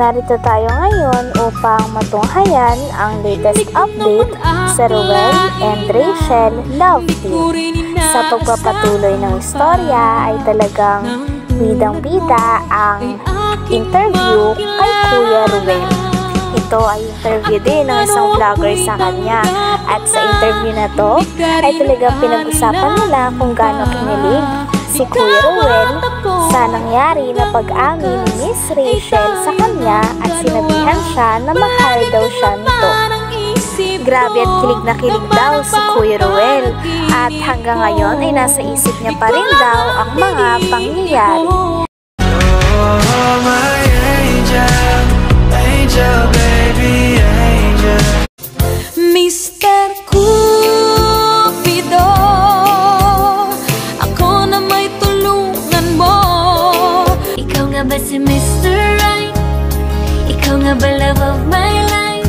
Narito tayo ngayon upang matunghayan ang latest update sa Ruel and Rachel love team. Sa pagpapatuloy ng istorya ay talagang bidang-bida ang interview kay Kuya Ruel. Ito ay interview din ng isang vlogger sa kanya. At sa interview na to ay talagang pinag-usapan nila kung gaano kinilig si Kuya Ruel sa nangyari na pag-amin ni Miss Rachel sa kanya at sinabihan siya na mahal daw siya nito. Grabe at kilig na kilig daw si Kuya Ruel at hanggang ngayon ay nasa isip niya pa rin daw ang mga pangyayari. Mr. Cupido, ako na may tulungan mo. Ikaw nga ba si Mr. Right? Ikaw nga ba love of my life?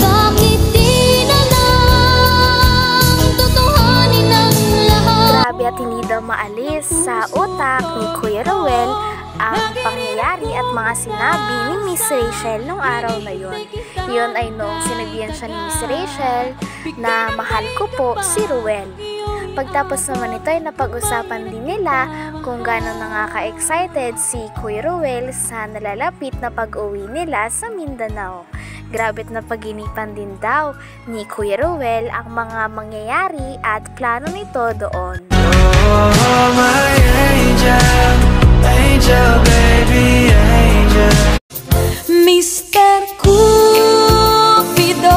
Bakit di na lang tutuhanin ang lahat? Grabe at hindi daw maalis sa utak ni Kuya Ruel ang pangyayari at mga sinabi ni Miss Rachel nung araw na yun. Yun ay noong sinabihan siya ni Miss Rachel na mahal ko po si Ruel. Pagtapos naman ito ay napag-usapan din nila kung gano'n nakaka-excited si Kuya Ruel sa nalalapit na pag-uwi nila sa Mindanao. Grabe't napaginipan din daw ni Kuya Ruel ang mga mangyayari at plano nito doon. Oh, my angel, angel, baby, angel. Mr. Cupido,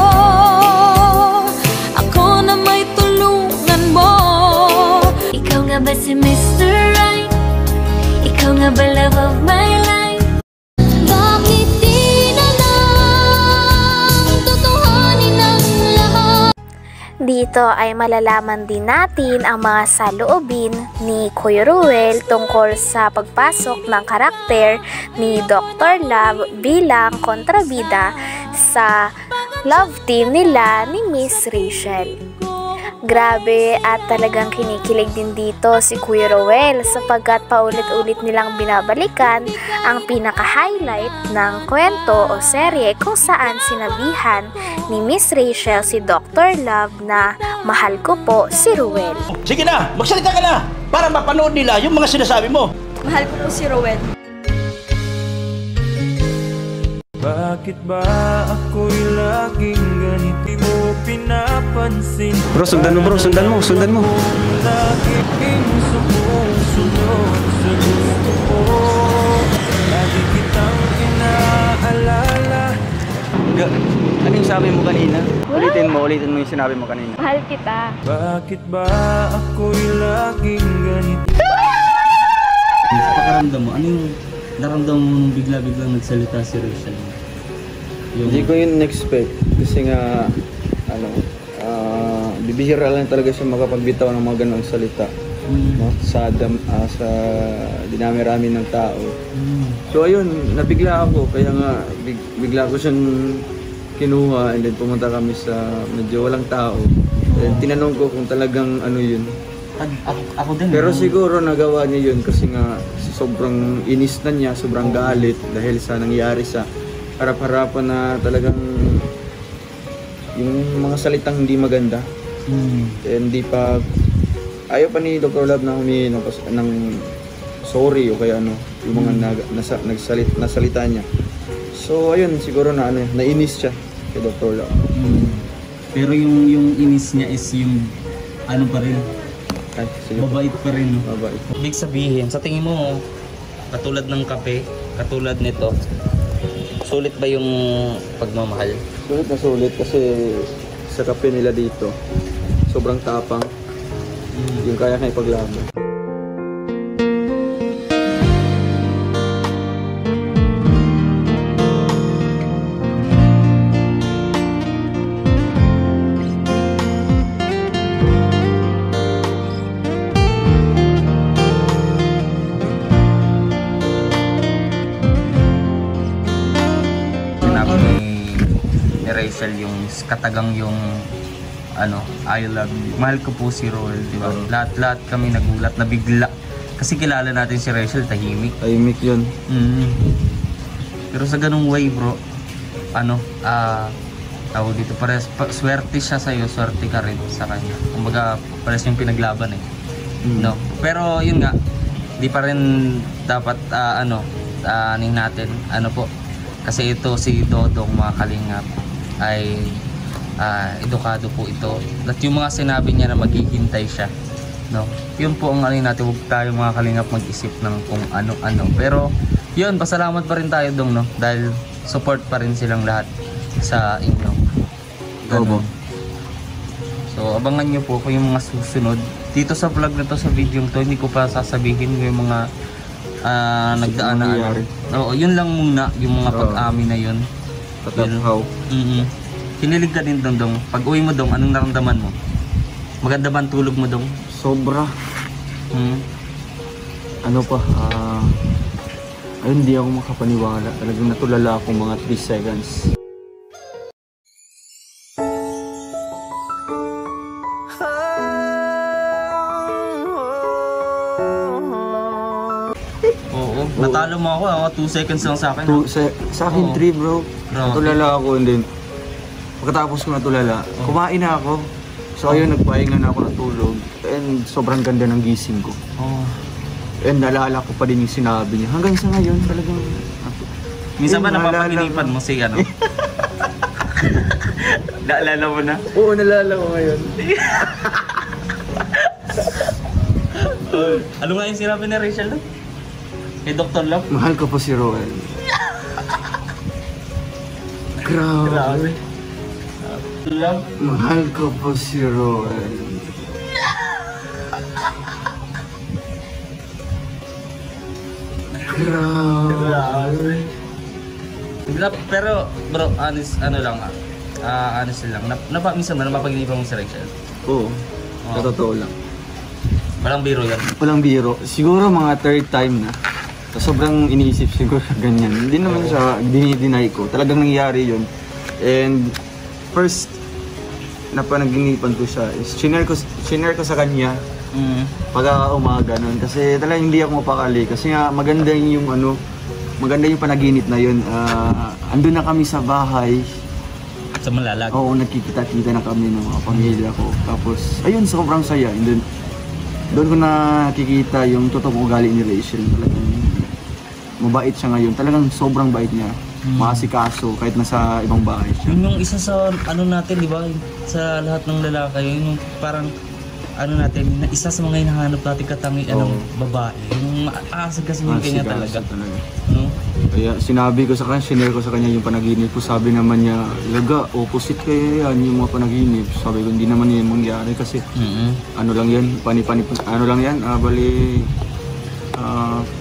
ako na may tulungan mo. Ikaw nga ba si Mr. Right? Ikaw nga ba love of my life? Bakit di na lang tutuhanin ang lahat? Dito ay malalaman din natin ang mga saloobin ni Kuya Ruel tungkol sa pagpasok ng karakter ni Dr. Love bilang kontrabida sa love team nila ni Miss Rachel. Grabe at talagang kinikilig din dito si Kuya Ruel sapagkat paulit-ulit nilang binabalikan ang pinaka-highlight ng kwento o serye kung saan sinabihan ni Miss Rachel si Dr. Love na mahal ko po si Ruel. Sige na, magsalita ka na para mapanood nila yung mga sinasabi mo. Mahal ko po si Ruel. Bakit ba ako'y laging ganito mo pinapansin? Bro, sundan mo bro, sundan mo. Laging sumusunod sa gusto ko. Lagi kitang inaalala. Ano yung sabi mo kanina? Ulitin mo yung sinabi mo kanina. Mahal kita. Bakit ba ako'y laging ganito? Pakaramdam mo, ano yung naramdam mo nung bigla-biglang nagsalita si Rachel? Hindi ko yun expect kasi nga bibihira lang talaga siya makapagbitaw ng mga ganong salita. No? Sa dinami-rami ng tao. So ayun, nabigla ako kaya nga bigla ko siyang kinuha and then pumunta kami sa medyo walang tao. And tinanong ko kung talagang ano yun. Ako din. Pero siguro nagawa niya yun kasi nga sobrang inis na niya, sobrang galit dahil sa nangyari sa harap-harapan na talagang yung mga salitang hindi maganda. Hindi pa ayaw pa ni Dr. Love na humingi ng sorry o kaya yung mga nasalita niya. So ayun, siguro na nainis siya kay Dr. Love. Pero yung inis niya is yung ano pa rin. Ay, sige. Mabait pa rin. Mabait. Ibig sabihin, sa tingin mo, katulad ng kape, katulad nito, sulit ba yung pagmamahal? Sulit na sulit kasi sa kape nila dito, sobrang tapang. Yung kaya kang ipaglaban. Rachel yung katagang yung I love you. Mahal ko po si Ruel, di ba? Lahat kami nagulat na bigla. Kasi kilala natin si Rachel, tahimik. Tahimik yun. Pero sa ganung way bro, ano, tawag dito, swerte siya sa'yo, swerte ka rin sa kanya. Kumbaga, pares yung pinaglaban eh. No? Pero yun nga, di pa rin dapat, aning natin, ano po, kasi ito si Dodong mga kalingap ay edukado po ito. At yung mga sinabi niya na maghihintay siya, no? Yun po ang aning natin, huwag tayo mga kalingap mag-isip ng kung ano-ano. Pero yun, pasalamat pa rin tayo Dong, no? Dahil support pa rin silang lahat sa inyo. Ganun. So abangan nyo po kung yung mga susunod dito sa vlog na to, sa video to. Hindi ko pa sasabihin yung mga nagdaan na ano. Oo, yun lang muna, yung mga pag-amin na yun. Patathaw. Kinilig ka din Dong. Pag uwi mo Dong, anong naramdaman mo? Maganda ba ang tulog mo Dong? Sobra. Ano pa, ayun, hindi ako makapaniwala. Talagang natulala ako mga 3 seconds. Oo, natalo mo ako, 2 seconds lang sa akin. Sa akin 3 bro. Natulala ako and then pagkatapos ko natulala, kumain na ako. So ayun, nagpahinga na ako natulog. And sobrang ganda ng gising ko. And naalala ko pa din yung sinabi niya. Hanggang sa ngayon talagang minsan ba napapaginipan mo si ano? Naalala mo na? Oo, naalala ko ngayon. Ano nga yung sinabi ni Rachel doon? Kay Dr. Love? Mahal ko po si Roel. Grabe. Love? Mahal ko po si Roel. Grabe. Pero bro, honest lang minsan ba napapaginipan mo si Rachel? Oo, sa totoo lang. Walang biro yan. Walang biro. Siguro mga 3rd time na. So, sobrang iniisip siguro ganyan. Hindi naman siya dinideny ko. Talagang nangyari yun. And first na panaginipan ko siya is shinare ko sa kanya pagka umaga nun. Kasi talagang hindi ako mapakali. Kasi nga maganda yung panaginip na yun. Andun na kami sa bahay. Sa Malalag? Oo, nagkikita-kita na kami ng mga pamilya ko. Tapos, ayun, sobrang saya. And then, doon ko nakikita yung totoong ugali ni Rachel. Talagang mabait siya ngayon. Talagang sobrang bait niya. Maasikaso kahit nasa ibang bahay siya. Yun yung isa sa ano natin, di ba? Sa lahat ng lalaki, yun yung parang ano natin, isa sa mga hinahanap natin katangi babae. Yung aasikaso yung kanya talaga. No? Kaya sinabi ko sa kanya, shinare ko sa kanya yung panaginip ko. Sabi naman niya, Laga, opposite kayo yan, yung mga panaginip. Sabi ko, hindi naman yan mangyari kasi ano lang yan, ano lang yan,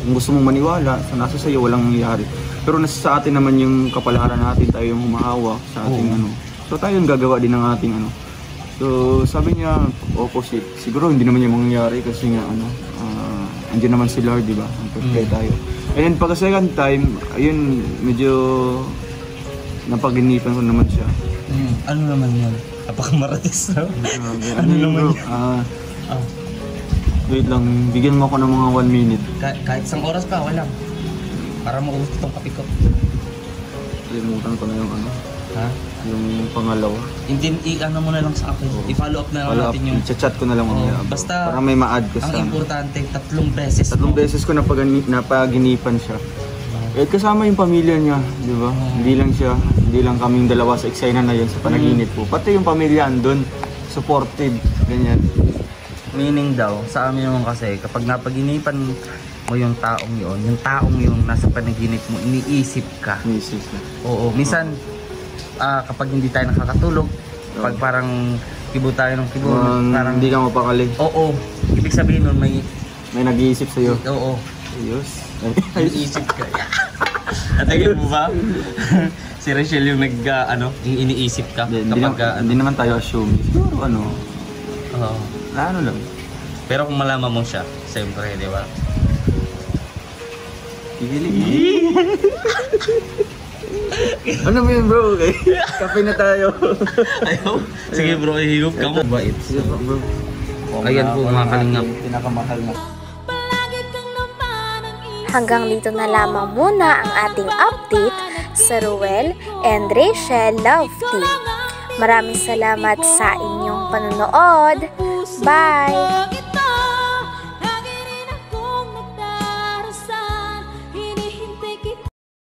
kung gusto mong maniwala, nasa sa'yo, walang nangyari. Pero nasa sa atin naman yung kapalaran natin, tayo yung humahawak sa ating So tayo yung gagawa din ng ating So sabi niya, opposite. Siguro hindi naman yung mangyari kasi nga andyan naman si Lord, di ba? Pagkaya tayo. And then pagka second time, ayun, medyo napaginipan ko naman siya. Ano naman yan? Napakamaratis na. Ano naman yan? Wait lang, bigyan mo ako ng mga 1 minute. Kahit isang oras pa, wala. Para maubos itong kape ko. Kalimutan ko na yung Ha? yung pangalawa. Hindi, i-ano mo na lang sa akin. I-follow up na lang natin yung... I-chat ko na lang mamaya. Basta, para may ma-add ka sa... Ang importante, 3 beses. 3 beses ko napaginipan siya. Eh, kasama yung pamilya niya, di ba? Hindi lang kaming dalawa sa eksena na yun sa panaginip po. Pati yung pamilya andun, supportive, ganyan. Meaning daw, sa amin naman kasi, kapag napaginipan mo yung taong yun nasa panaginip mo, iniisip ka. Iniisip ka. Oo, minsan, kapag hindi tayo nakakatulog, pag parang kibo tayo ng kibo, parang hindi ka mapakali. Oo, ibig sabihin nun may nag-iisip sa'yo. Oo. Ayos. Iniisip ka. Natagin mo ba? Si Rachel yung yung iniisip ka. Hindi naman tayo assume. Siguro ano lang. Pero kung malaman mo siya, siyempre, di ba? Hihilig. Ano mo yun bro? Okay. Kape na tayo. Ayaw? Sige bro, ihigop ka mo. Bait. Sige bro. Ayan po mga kalingap. Pinakamahal na. Hanggang dito na lamang muna ang ating update sa Ruel and Rachel Love Team. Maraming salamat sa inyong panonood. Bye!